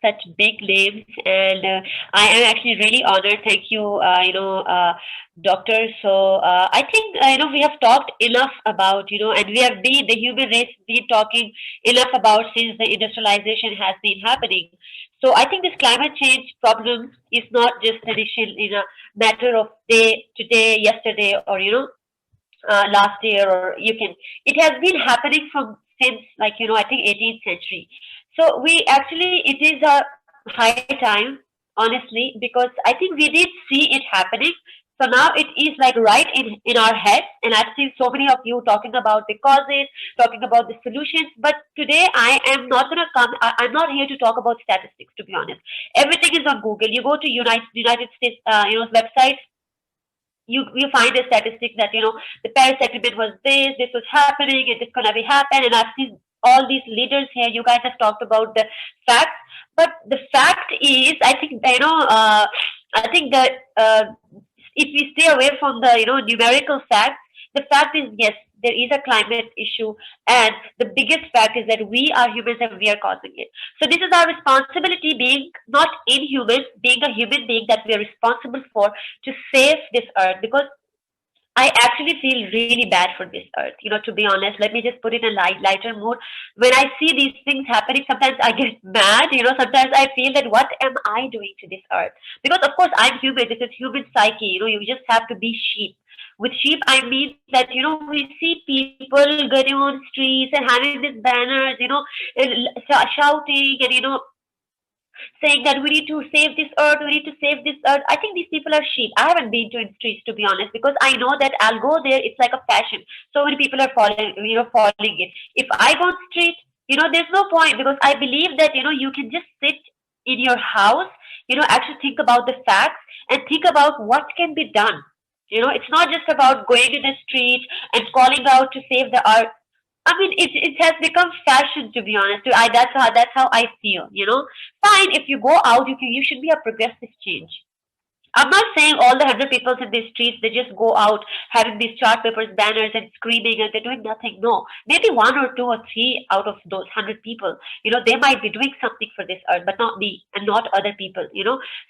such big names, and I am actually really honored. Thank you, doctor. So I think we have talked enough about and we have been the human race been talking enough about since the industrialization has been happening. So I think this climate change problem is not just an issue in a matter of day today, yesterday, or last year, or you can. It has been happening from since I think 18th century. So we actually it is a high time, honestly, because I think we did see it happening. So now it is like right in our heads, and I've seen so many of you talking about the causes, talking about the solutions. But today I am not gonna come. I'm not here to talk about statistics. To be honest, everything is on Google. You go to United States, websites, you find a statistic that the Paris Agreement was this was happening, it is gonna be happen, and I've seen all these leaders here. You guys have talked about the facts, but the fact is, I think I think that if we stay away from the numerical facts, the fact is yes, there is a climate issue, and the biggest fact is that we are humans and we are causing it. So this is our responsibility, being not inhuman, being a human being, that we are responsible for to save this earth, because I actually feel really bad for this earth. To be honest, let me just put it in a lighter mood. When I see these things happening, sometimes I get mad. Sometimes I feel that what am I doing to this earth? Because of course I'm human. This is human psyche. You just have to be sheep. With sheep, I mean that we see people getting on streets and having these banners, shouting, and saying that we need to save this earth, we need to save this earth. I think these people are sheep. I haven't been to in streets, to be honest, because I know that I'll go there. It's like a fashion. So many people are following it. If I go on street, there's no point, because I believe that you can just sit in your house, actually think about the facts and think about what can be done. It's not just about going in the street and calling out to save the earth. I mean, it has become fashion, to be honest. That's how I feel. Fine, if you go out, you should be a progressive change. I'm not saying all the 100 people in these streets, they just go out having these chart papers, banners, and screaming, and they're doing nothing. No, maybe one or two or three out of those 100 people, they might be doing something for this earth, but not me and not other people.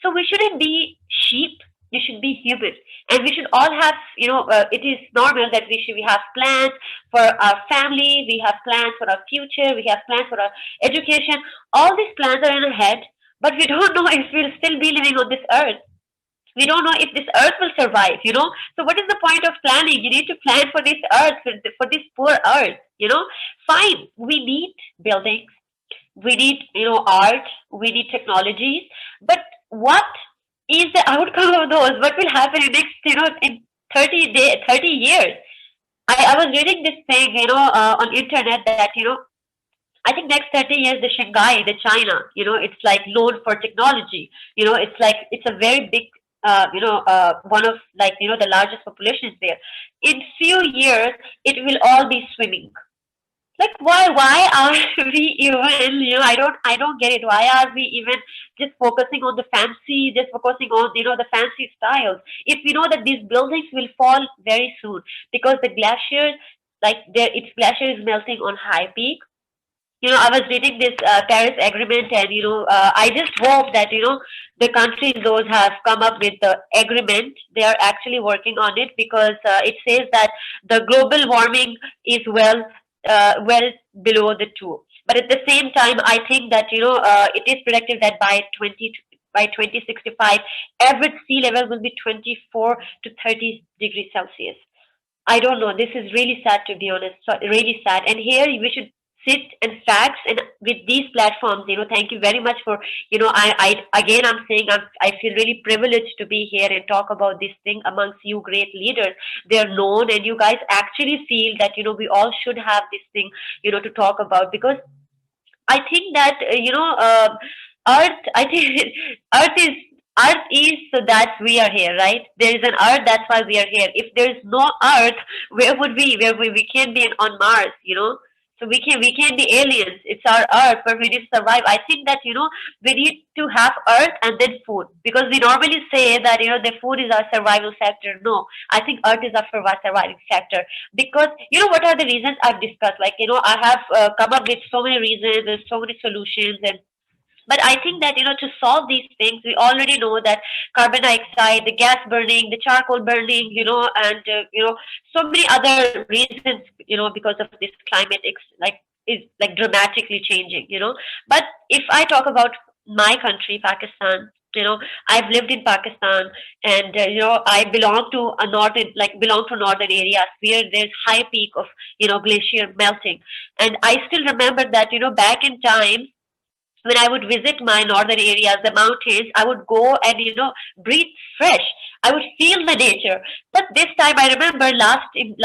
So we shouldn't be sheep. You should be human, and we should all have. It is normal that we have plans for our family, we have plans for our future, we have plans for our education. All these plans are in our head, but we don't know if we'll still be living on this earth. We don't know if this earth will survive. So what is the point of planning? You need to plan for this earth, for this poor earth. Fine, we need buildings, we need art, we need technologies, but what is the outcome of those? What will happen in next in 30 years? I was reading this thing on internet that I think next 30 years, the Shanghai, the China, it's like known for technology. It's like it's a very big, one of like the largest populations there. In few years, it will all be swimming. Like why are we even I don't get it. Why are we even just focusing on the fancy, just focusing on the fancy styles, if we know that these buildings will fall very soon, because the glaciers, like its glacier is melting on high peak. I was reading this Paris Agreement, and I just hope that the countries those have come up with the agreement. They are actually working on it, because it says that the global warming is well below the two. But at the same time, I think that it is predicted that by 2065, average sea level will be 24 to 30 degrees Celsius. I don't know. This is really sad, to be honest. So really sad. And here we should sit and facts, and with these platforms. Thank you very much for. Again, I'm saying I feel really privileged to be here and talk about this thing amongst you great leaders. They're known, and you guys actually feel that we all should have this thing to talk about, because I think that Earth. I think Earth is. Earth is so that we are here, right? There is an Earth, that's why we are here. If there is no Earth, where would we? Where we can't be on Mars. So we can be aliens. It's our Earth, but we need to survive. I think that we need to have Earth and then food, because we normally say that the food is our survival factor. No, I think Earth is our surviving factor, because what are the reasons I've discussed? Like I have come up with so many reasons. There's so many solutions, and But I think that, to solve these things, we already know that carbon dioxide, the gas burning, the charcoal burning, and so many other reasons, because of this climate, is like dramatically changing. But if I talk about my country, Pakistan, I've lived in Pakistan, and I belong to a northern, belong to northern areas where there's high peak of glacier melting, and I still remember that back in time when I would visit my northern areas, the mountains, I would go and breathe fresh. I would feel the nature. But this time, I remember last 2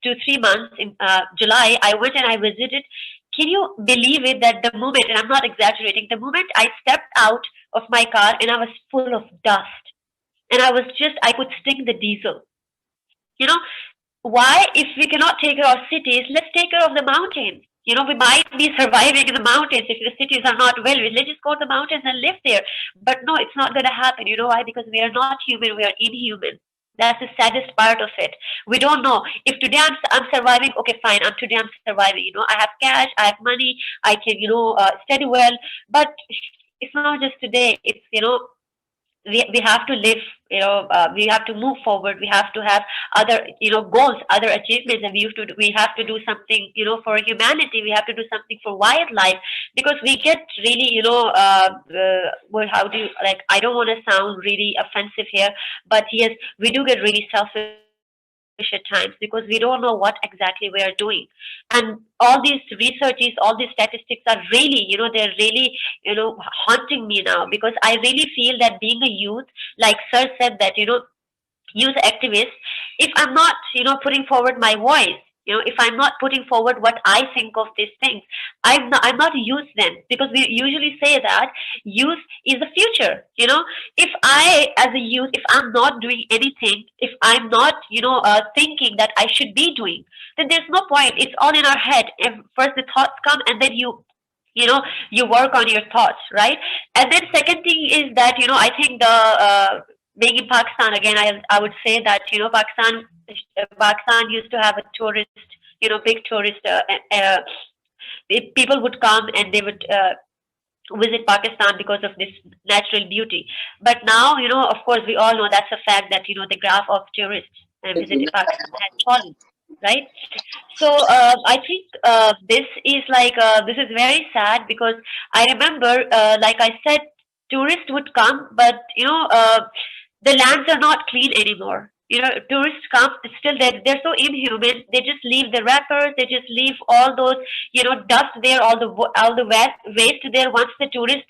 3 months in July, I went and I visited. Can you believe it that the moment, and I'm not exaggerating, the moment I stepped out of my car and I was full of dust, and I could sting the diesel. You know, why, if we cannot take care of cities, let's take care of the mountains. We might be surviving in the mountains if the cities are not well. Let's just go to the mountains and live there. But no, it's not going to happen. You know why? Because we are not human, we are inhuman. That's the saddest part of it. We don't know if today I'm surviving. Okay, fine. Today I'm surviving. I have cash, I have money, I can study well. But it's not just today. It's we have to live, we have to move forward, we have to have other goals, other achievements, and we have to do something for humanity, we have to do something for wildlife, because we get really well, how do you, like, I don't want to sound really offensive here, but yes, we do get really selfish at times because we don't know what exactly we are doing. And all these researches, all these statistics are really, they're really haunting me now, because I really feel that being a youth, like sir said, that youth activist, if I'm not putting forward my voice, if I'm not putting forward what I think of these things, I'm not youth then, because we usually say that youth is the future. If I, as a youth, if I'm not doing anything, if I'm not thinking that I should be doing, then there's no point. It's all in our head. If first the thoughts come, and then you know you work on your thoughts, right? And then second thing is that I think the being in Pakistan again, I would say that Pakistan used to have a tourist, big tourist. People would come and they would visit Pakistan because of this natural beauty. But now, of course, we all know that's a fact that the graph of tourists visiting Pakistan has fallen, right? So I think this is very sad, because I remember, like I said, tourists would come, but the lands are not clean anymore. Tourists come, still they're so inhuman. They just leave the wrappers, they just leave all those dust there, all the waste there. Once the tourists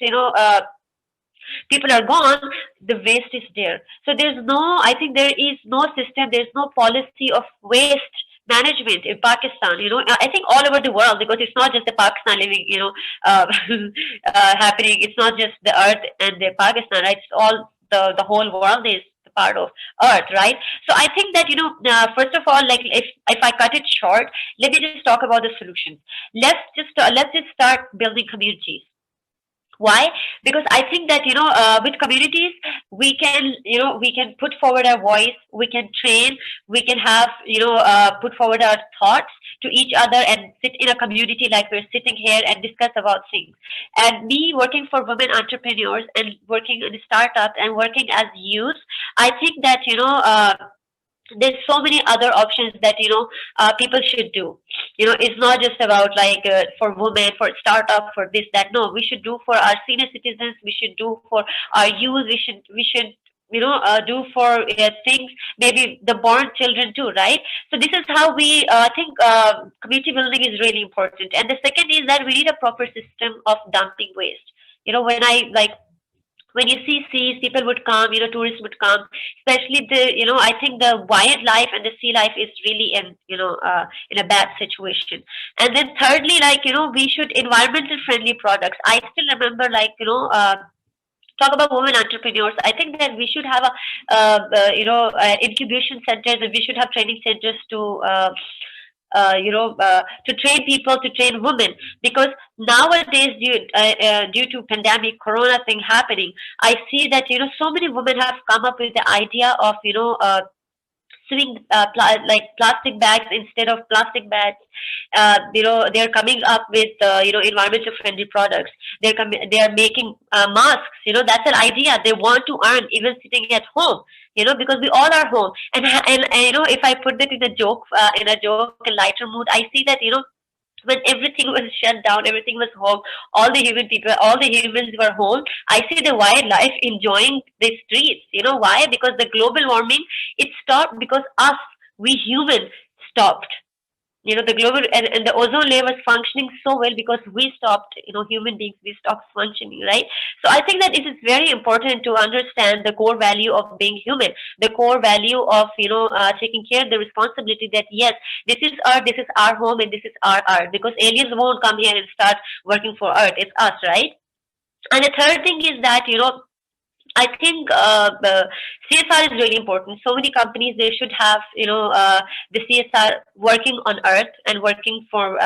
people are gone, the waste is there. So I think there is no system, there's no policy of waste management in Pakistan. I think all over the world, because it's not just the Pakistan living, happening. It's not just the earth and the Pakistan, right? It's all the whole world is the part of earth, right? So I think that first of all, like, if I cut it short, let me just talk about the solutions. Let's just start building communities. Why? Because I think that with communities, we can put forward our voice, we can train, we can have put forward our thoughts to each other, and sit in a community like we're sitting here and discuss about things. And me working for women entrepreneurs and working in startups and working as youth, I think that there's so many other options that people should do. It's not just about, like, for women, for startup, for this, that. No, we should do for our senior citizens, we should do for our youth, we should do for things, maybe the born children too, right? So this is how we think community building is really important. And the second is that we need a proper system of dumping waste. When I, like, when you see seas, people would come, tourists would come, especially I think the wildlife and the sea life is really in a bad situation. And then thirdly, like, we should environmental friendly products. I still remember, like, talk about women entrepreneurs. I think that we should have incubation centers, and we should have training centers to train people, to train women, because nowadays, due to pandemic corona thing happening, I see that so many women have come up with the idea of swing like plastic bags instead of plastic bags. They're coming up with environmental friendly products. They are making masks. That's an idea. They want to earn even sitting at home. Because we all are home. And if I put that in a joke and lighter mood, I see that when everything was shut down, everything was home, all the humans were home. I see the wildlife enjoying the streets. You know why? Because the global warming, it stopped because us, we humans, stopped. The global and the ozone layer was functioning so well because we stopped, human beings, we stopped functioning, right? So I think that it is very important to understand the core value of being human, the core value of, taking care of the responsibility that yes, this is our home and this is our earth, because aliens won't come here and start working for earth. It's us, right? And the third thing is that, I think the CSR is really important. So many companies, they should have, the CSR working on earth and working for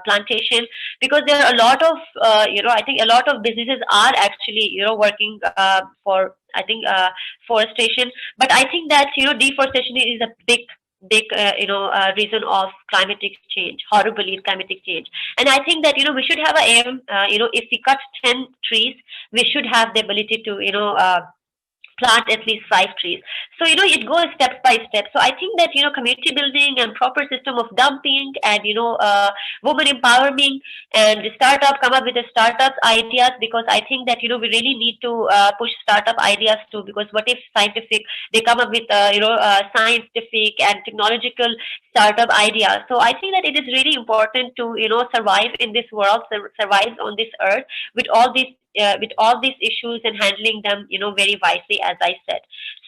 plantation, because there are a lot of I think a lot of businesses are actually working for, I think, forestation. But I think that deforestation is a big reason of climatic change, horribly climatic change. And I think that we should have a aim. If we cut 10 trees, we should have the ability to plant at least 5 trees. So it goes step by step. So I think that community building and proper system of dumping and women empowering and the startup, come up with the startup ideas, because I think that we really need to push startup ideas too, because what if scientific, they come up with scientific and technological startup ideas. So I think that it is really important to survive in this world, survive on this earth with all these issues and handling them very wisely, as I said.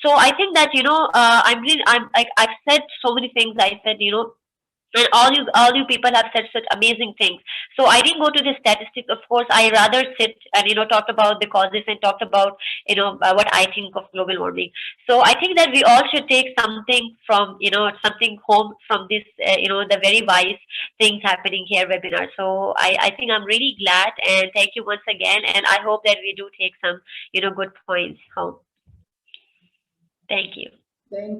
So I think that I'm like, I've said so many things. I said, and all you people have said such amazing things. So I didn't go to the statistics. Of course, I rather sit and talked about the causes and talked about what I think of global warming. So I think that we all should take something from something home from this the very wise things happening here webinar. So I think I'm really glad, and thank you once again, and I hope that we do take some good points home. Thank you. Thank